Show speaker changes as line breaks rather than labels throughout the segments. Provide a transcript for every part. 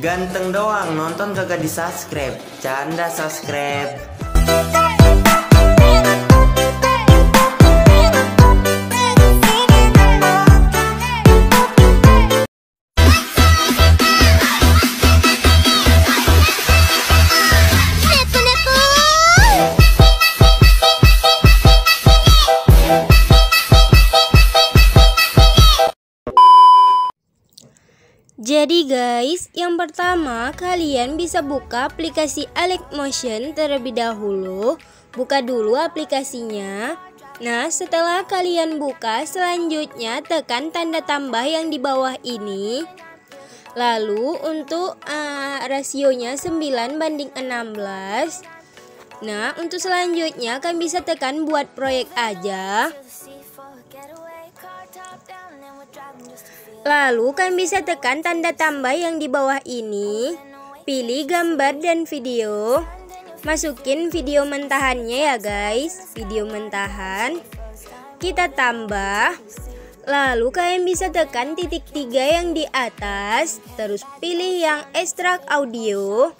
Ganteng doang, nonton kagak di subscribe. Canda subscribe.
Jadi guys, yang pertama kalian bisa buka aplikasi AlexMotion terlebih dahulu. Buka dulu aplikasinya. Nah, setelah kalian buka, selanjutnya tekan tanda tambah yang di bawah ini. Lalu untuk rasionya 9:16. Nah, untuk selanjutnya kalian bisa tekan buat proyek aja. Lalu kalian bisa tekan tanda tambah yang di bawah ini. Pilih gambar dan video. Masukin video mentahannya ya guys. Video mentahan. Kita tambah. Lalu kalian bisa tekan titik 3 yang di atas. Terus pilih yang ekstrak audio.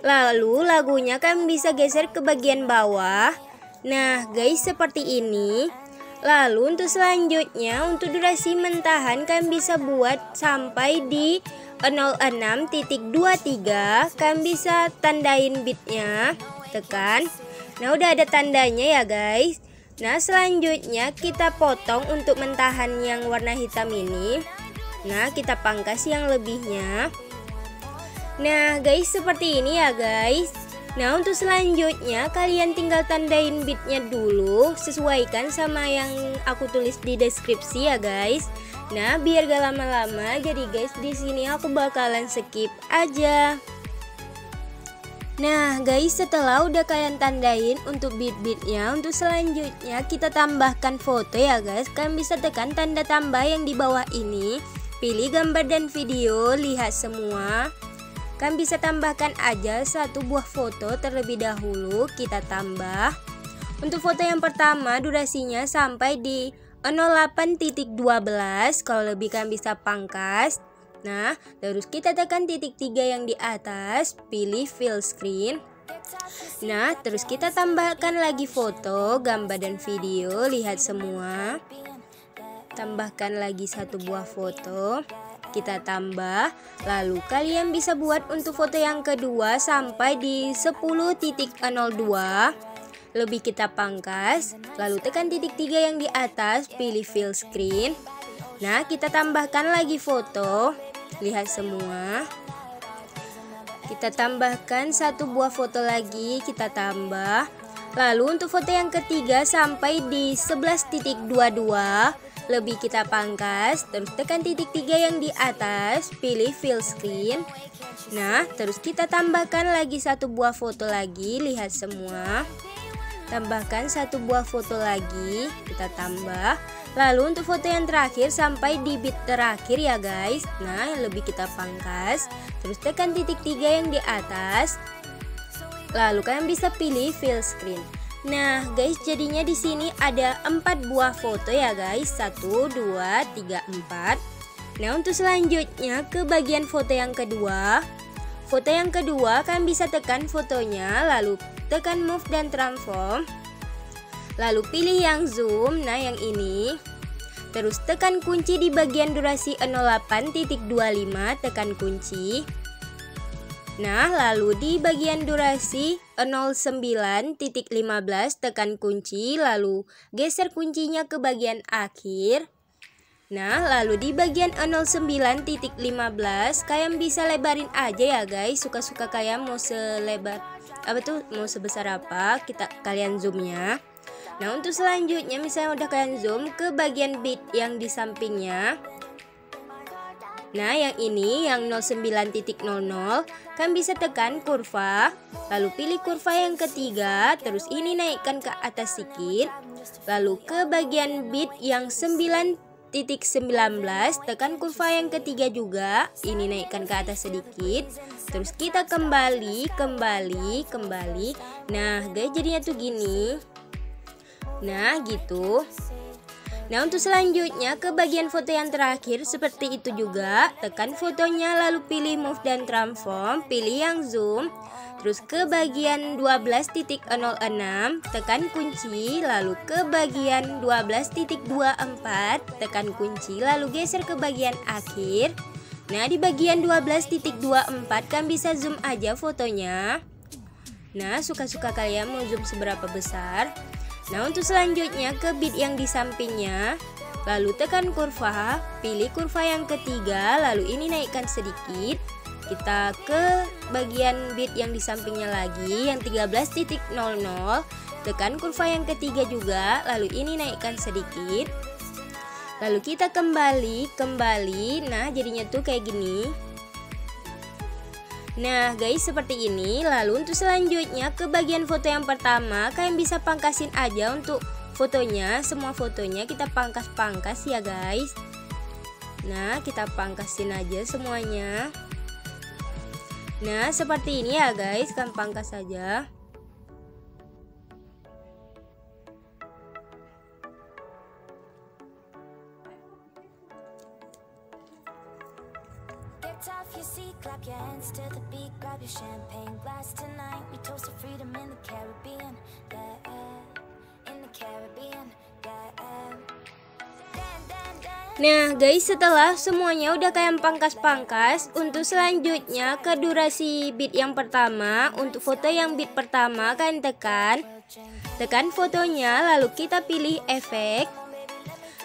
Lalu lagunya kalian bisa geser ke bagian bawah. Nah guys, seperti ini. Lalu untuk selanjutnya, untuk durasi mentahan kalian bisa buat sampai di 06.23. Kalian bisa tandain bitnya, tekan. Nah udah ada tandanya ya guys. Nah selanjutnya kita potong untuk mentahan yang warna hitam ini. Nah kita pangkas yang lebihnya. Nah guys, seperti ini ya guys. Nah untuk selanjutnya kalian tinggal tandain bitnya dulu, sesuaikan sama yang aku tulis di deskripsi ya guys. Nah biar gak lama-lama, jadi guys di sini aku bakalan skip aja. Nah guys, setelah udah kalian tandain untuk bit-bitnya, untuk selanjutnya kita tambahkan foto ya guys. Kalian bisa tekan tanda tambah yang di bawah ini, pilih gambar dan video, lihat semua. Kalian bisa tambahkan aja satu buah foto terlebih dahulu. Kita tambah. Untuk foto yang pertama durasinya sampai di 08.12. Kalau lebih kalian bisa pangkas. Nah terus kita tekan titik 3 yang di atas. Pilih fill screen. Nah terus kita tambahkan lagi foto, gambar dan video. Lihat semua. Tambahkan lagi satu buah foto. Kita tambah. Lalu kalian bisa buat untuk foto yang kedua sampai di 10.02. Lebih kita pangkas. Lalu tekan titik 3 yang di atas, pilih fill screen. Nah kita tambahkan lagi foto. Lihat semua. Kita tambahkan satu buah foto lagi. Kita tambah. Lalu untuk foto yang ketiga sampai di 11.22. Lebih kita pangkas, terus tekan titik 3 yang di atas, pilih fill screen. Nah terus kita tambahkan lagi satu buah foto lagi. Lihat semua. Tambahkan satu buah foto lagi. Kita tambah. Lalu untuk foto yang terakhir sampai di bit terakhir ya guys. Nah lebih kita pangkas, terus tekan titik 3 yang di atas. Lalu kalian bisa pilih fill screen. Nah guys, jadinya di sini ada 4 buah foto ya guys. 1, 2, 3, 4. Nah untuk selanjutnya ke bagian foto yang kedua. Foto yang kedua kalian bisa tekan fotonya, lalu tekan move dan transform. Lalu pilih yang zoom, nah yang ini. Terus tekan kunci di bagian durasi 08.25, tekan kunci. Nah lalu di bagian durasi 09.15 tekan kunci, lalu geser kuncinya ke bagian akhir. Nah lalu di bagian 09.15 kalian bisa lebarin aja ya guys, suka-suka kalian mau selebar mau sebesar apa kalian zoomnya. Nah untuk selanjutnya misalnya udah kalian zoom ke bagian bit yang di sampingnya. Nah yang ini yang 09.00 kan bisa tekan kurva, lalu pilih kurva yang ketiga, terus ini naikkan ke atas sedikit, lalu ke bagian bit yang 9.19 tekan kurva yang ketiga juga, ini naikkan ke atas sedikit, terus kita kembali. Nah guys jadinya tuh gini. Nah gitu. Nah, untuk selanjutnya ke bagian foto yang terakhir seperti itu juga. Tekan fotonya lalu pilih move dan transform, pilih yang zoom. Terus ke bagian 12.06, tekan kunci, lalu ke bagian 12.24, tekan kunci, lalu geser ke bagian akhir. Nah, di bagian 12.24 kan bisa zoom aja fotonya. Nah, suka-suka kalian mau zoom seberapa besar. Nah, untuk selanjutnya ke bit yang di sampingnya, lalu tekan kurva, pilih kurva yang ketiga, lalu ini naikkan sedikit. Kita ke bagian bit yang di sampingnya lagi, yang 13.00, tekan kurva yang ketiga juga, lalu ini naikkan sedikit. Lalu kita kembali, nah jadinya tuh kayak gini. Nah guys, seperti ini. Lalu untuk selanjutnya ke bagian foto yang pertama, kalian bisa pangkasin aja untuk fotonya. Semua fotonya kita pangkas-pangkas ya guys. Nah, kita pangkasin aja semuanya. Nah, seperti ini ya guys, kan pangkas saja.
Off your seat, clap your hands to the beat, grab your champagne glass tonight. We toast to freedom in the Caribbean, yeah, in the Caribbean, yeah.
Nah guys, setelah semuanya udah kalian pangkas-pangkas, untuk selanjutnya ke durasi bit yang pertama. Untuk foto yang bit pertama kalian tekan fotonya, lalu kita pilih efek,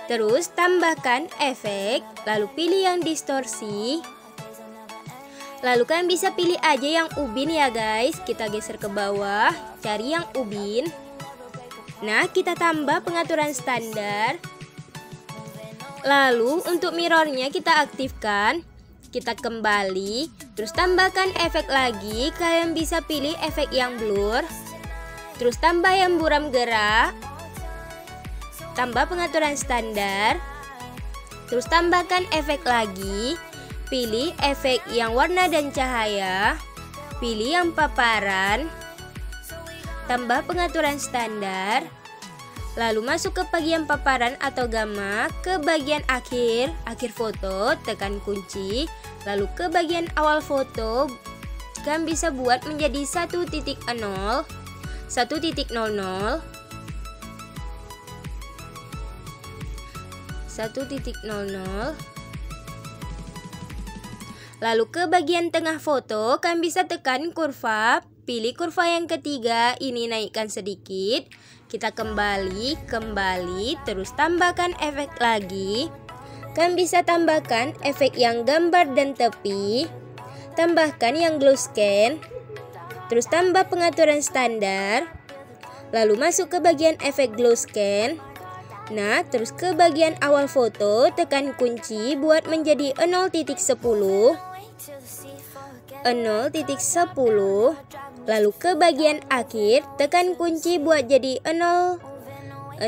terus tambahkan efek, lalu pilih yang distorsi. Lalu kalian bisa pilih aja yang ubin ya guys. Kita geser ke bawah, cari yang ubin. Nah, kita tambah pengaturan standar. Lalu untuk mirrornya kita aktifkan. Kita kembali, terus tambahkan efek lagi. Kalian bisa pilih efek yang blur. Terus tambah yang buram gerak. Tambah pengaturan standar. Terus tambahkan efek lagi. Pilih efek yang warna dan cahaya, pilih yang paparan, tambah pengaturan standar, lalu masuk ke bagian paparan atau gamma, ke bagian akhir foto, tekan kunci, lalu ke bagian awal foto, kan bisa buat menjadi 1.0, 1.00, 1.00. Lalu ke bagian tengah foto, kalian bisa tekan kurva, pilih kurva yang ketiga, ini naikkan sedikit. Kita kembali, terus tambahkan efek lagi. Kalian bisa tambahkan efek yang gambar dan tepi, tambahkan yang glow scan, terus tambah pengaturan standar, lalu masuk ke bagian efek glow scan. Nah, terus ke bagian awal foto, tekan kunci buat menjadi 0.10, 0.10, lalu ke bagian akhir tekan kunci buat jadi 0.90.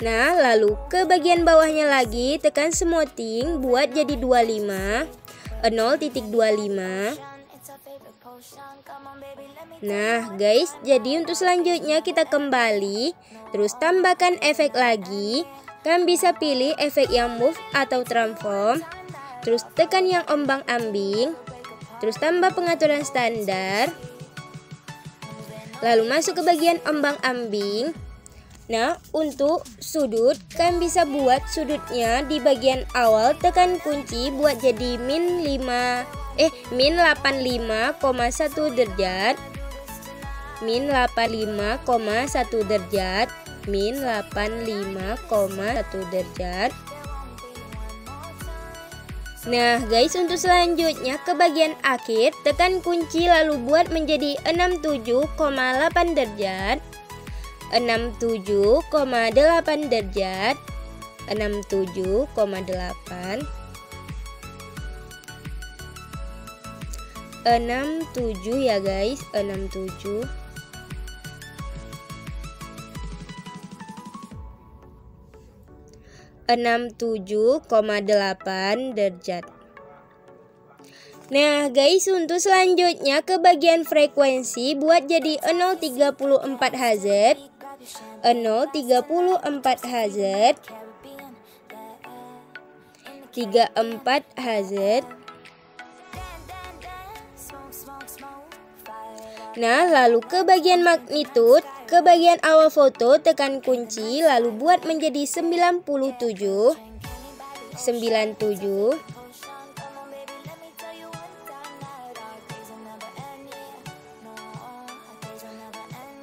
Nah, lalu ke bagian bawahnya lagi tekan smoothing buat jadi 25, 0.25. Nah guys, jadi untuk selanjutnya kita kembali, terus tambahkan efek lagi. Kalian bisa pilih efek yang move atau transform, terus tekan yang ombang ambing, terus tambah pengaturan standar, lalu masuk ke bagian ombang ambing. Nah, untuk sudut kalian bisa buat sudutnya di bagian awal, tekan kunci buat jadi min 85,1 derajat, min 85,1 derajat, min 85,1 derajat. Nah guys, untuk selanjutnya ke bagian akhir tekan kunci lalu buat menjadi 67,8 derajat, 67,8 derajat, 67,8, 67 ya guys, 67. (67,8 derajat). Nah guys, untuk selanjutnya ke bagian frekuensi buat jadi 034 Hz, 034 Hz, 34 Hz. Nah, lalu ke bagian magnitude, ke bagian awal foto tekan kunci, lalu buat menjadi 97.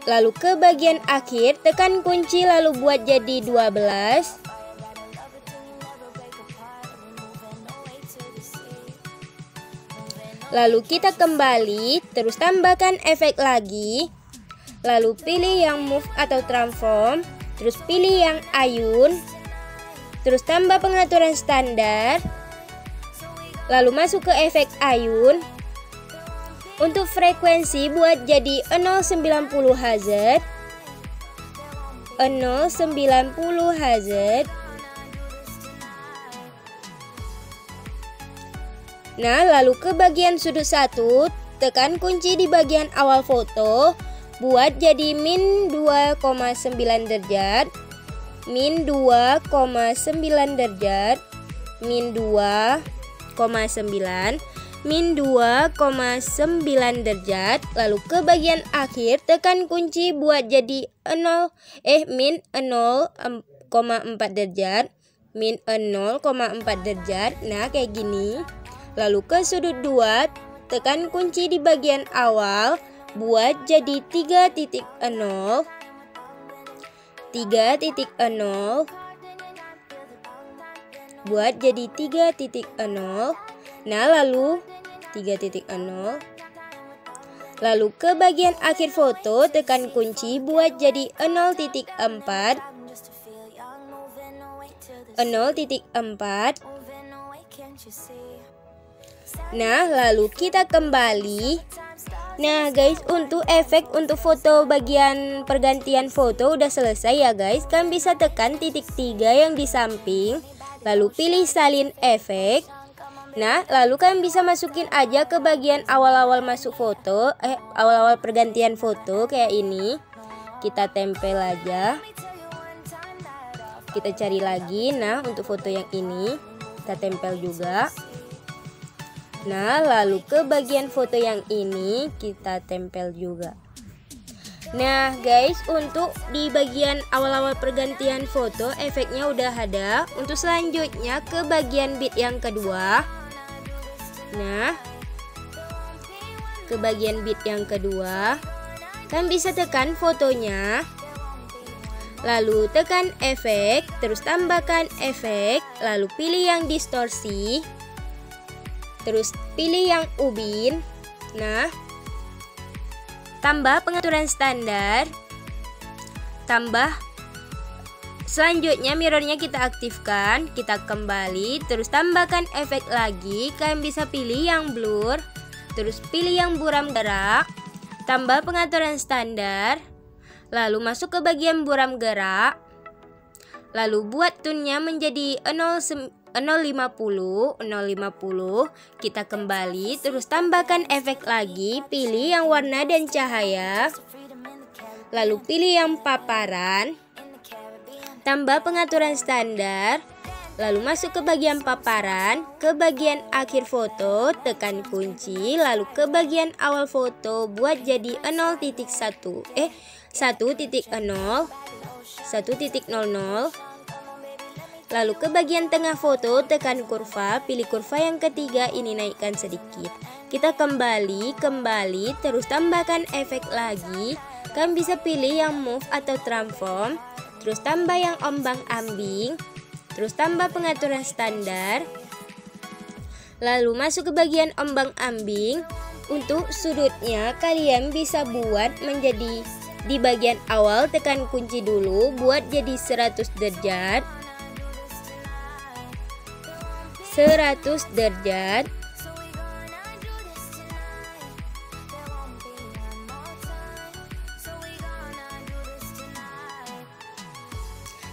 Lalu ke bagian akhir tekan kunci, lalu buat jadi 12. Lalu kita kembali, terus tambahkan efek lagi. Lalu pilih yang move atau transform, terus pilih yang ayun, terus tambah pengaturan standar. Lalu masuk ke efek ayun. Untuk frekuensi buat jadi 090 Hz, 090 Hz. Nah, lalu ke bagian sudut 1, tekan kunci di bagian awal foto, buat jadi min 2,9 derajat, min 2,9 derajat, min 2,9, min 2,9 derajat. Lalu ke bagian akhir tekan kunci buat jadi min 0,4 derajat, min 0,4 derajat. Nah, kayak gini. Lalu ke sudut 2, tekan kunci di bagian awal, buat jadi 3.0, 3.0, buat jadi 3.0. Nah, lalu 3.0. Lalu ke bagian akhir foto, tekan kunci buat jadi 0.4, 0.4. Nah, lalu kita kembali. Nah guys, untuk efek untuk foto bagian pergantian foto udah selesai ya guys. Kalian bisa tekan titik 3 yang di samping, lalu pilih salin efek. Nah, lalu kalian bisa masukin aja ke bagian awal-awal masuk foto, awal-awal pergantian foto kayak ini. Kita tempel aja. Kita cari lagi. Nah, untuk foto yang ini kita tempel juga. Nah, lalu ke bagian foto yang ini kita tempel juga. Nah guys, untuk di bagian awal-awal pergantian foto efeknya udah ada. Untuk selanjutnya ke bagian bit yang kedua. Nah, ke bagian bit yang kedua, kalian bisa tekan fotonya, lalu tekan efek, terus tambahkan efek, lalu pilih yang distorsi, terus pilih yang ubin. Nah, tambah pengaturan standar, tambah. Selanjutnya mirrornya kita aktifkan, kita kembali, terus tambahkan efek lagi. Kalian bisa pilih yang blur, terus pilih yang buram gerak, tambah pengaturan standar, lalu masuk ke bagian buram gerak, lalu buat tune-nya menjadi 050, kita kembali, terus tambahkan efek lagi, pilih yang warna dan cahaya, lalu pilih yang paparan, tambah pengaturan standar, lalu masuk ke bagian paparan, ke bagian akhir foto, tekan kunci, lalu ke bagian awal foto, buat jadi 1.0, lalu ke bagian tengah foto, tekan kurva, pilih kurva yang ketiga, ini naikkan sedikit. Kita kembali, terus tambahkan efek lagi. Kalian bisa pilih yang move atau transform, terus tambah yang ombang-ambing, terus tambah pengaturan standar, lalu masuk ke bagian ombang-ambing. Untuk sudutnya kalian bisa buat menjadi di bagian awal, tekan kunci dulu, buat jadi 100 derajat, 100 derajat.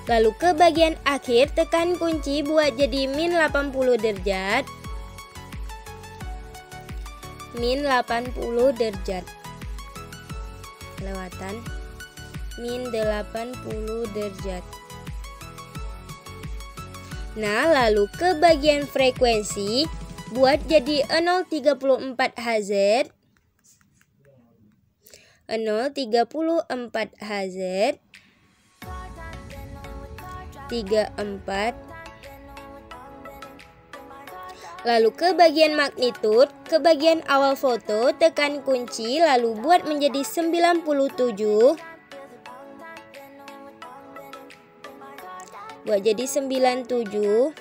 Lalu ke bagian akhir tekan kunci buat jadi min 80 derajat. min 80 derajat. Kelewatan. Min 80 derajat. Nah, lalu ke bagian frekuensi, buat jadi 034 Hz. 034 Hz. 34. Lalu ke bagian magnitud, ke bagian awal foto, tekan kunci, lalu buat menjadi 97. Buat jadi 97.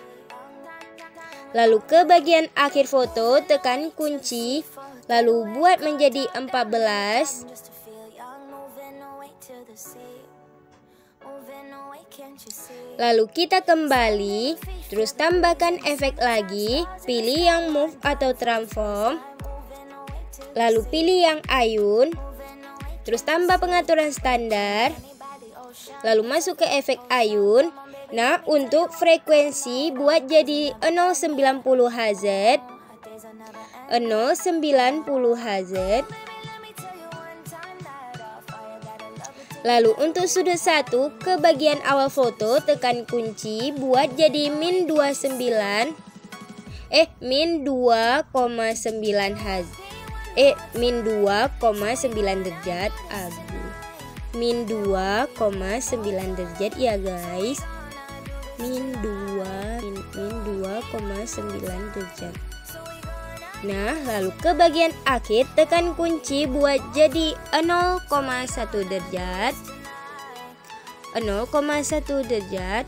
Lalu ke bagian akhir foto, tekan kunci, lalu buat menjadi 14. Lalu kita kembali, terus tambahkan efek lagi, pilih yang move atau transform, lalu pilih yang ayun, terus tambah pengaturan standar, lalu masuk ke efek ayun. Nah, untuk frekuensi buat jadi 090 Hz. 090 Hz. Lalu untuk sudut 1, ke bagian awal foto, tekan kunci, buat jadi min 2,9 Hz. Min 2,9 derajat. Min 2,9 derajat ya guys. Min 2,9 derajat. Nah, lalu ke bagian akhir, tekan kunci buat jadi 0,1 derajat. 0,1 derajat.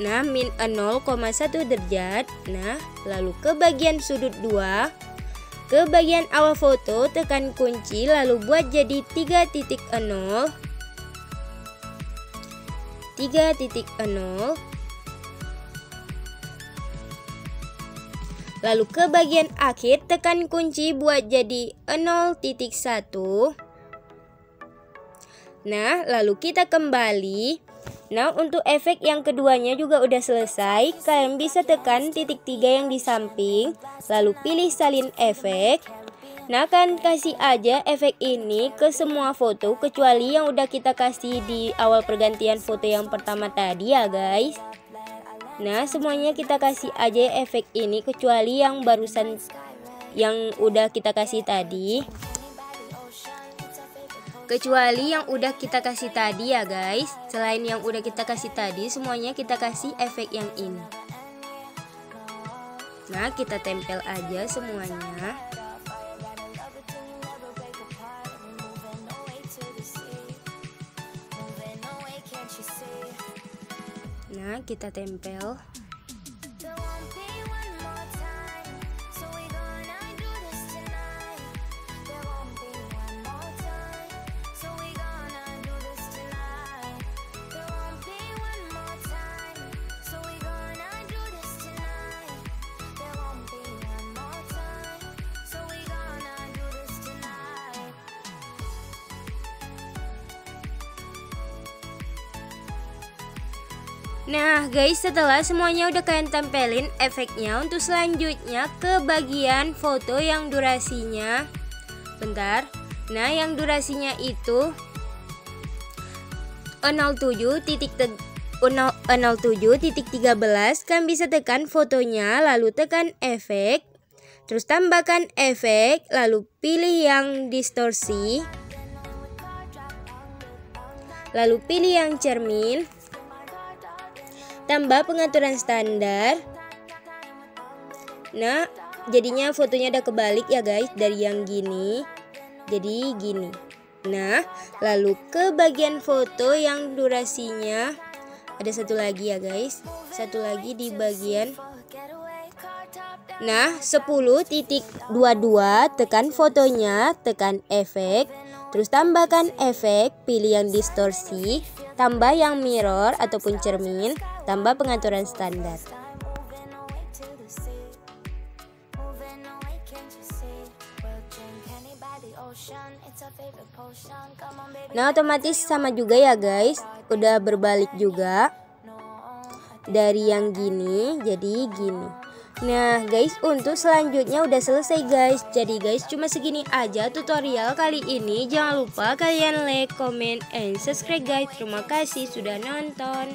Nah, min 0,1 derajat. Nah, lalu ke bagian sudut 2, ke bagian awal foto, tekan kunci, lalu buat jadi 3.0. 3.0. Lalu ke bagian akhir, tekan kunci buat jadi 0.1. Nah, lalu kita kembali. Nah, untuk efek yang keduanya juga udah selesai. Kalian bisa tekan titik 3 yang di samping, lalu pilih salin efek. Nah, kalian kasih aja efek ini ke semua foto, kecuali yang udah kita kasih di awal pergantian foto yang pertama tadi ya guys. Nah, semuanya kita kasih aja efek ini, kecuali yang barusan yang udah kita kasih tadi. Kecuali yang udah kita kasih tadi ya guys. Selain yang udah kita kasih tadi, semuanya kita kasih efek yang ini. Nah, kita tempel aja semuanya. Nah, kita tempel. Nah guys, setelah semuanya udah kalian tempelin efeknya, untuk selanjutnya ke bagian foto yang durasinya. Bentar. Nah, yang durasinya itu 07.13. Kalian bisa tekan fotonya, lalu tekan efek, terus tambahkan efek, lalu pilih yang distorsi, lalu pilih yang cermin, tambah pengaturan standar. Nah, jadinya fotonya udah kebalik ya guys, dari yang gini jadi gini. Nah, lalu ke bagian foto yang durasinya ada satu lagi ya guys, satu lagi di bagian. Nah, 10.22, tekan fotonya, tekan efek, terus tambahkan efek, pilih yang distorsi, tambah yang mirror ataupun cermin, tambah pengaturan standar. Nah, otomatis sama juga ya guys, udah berbalik juga. Dari yang gini jadi gini. Nah guys, untuk selanjutnya udah selesai guys. Jadi guys, cuma segini aja tutorial kali ini. Jangan lupa kalian like, comment, and subscribe guys. Terima kasih sudah nonton.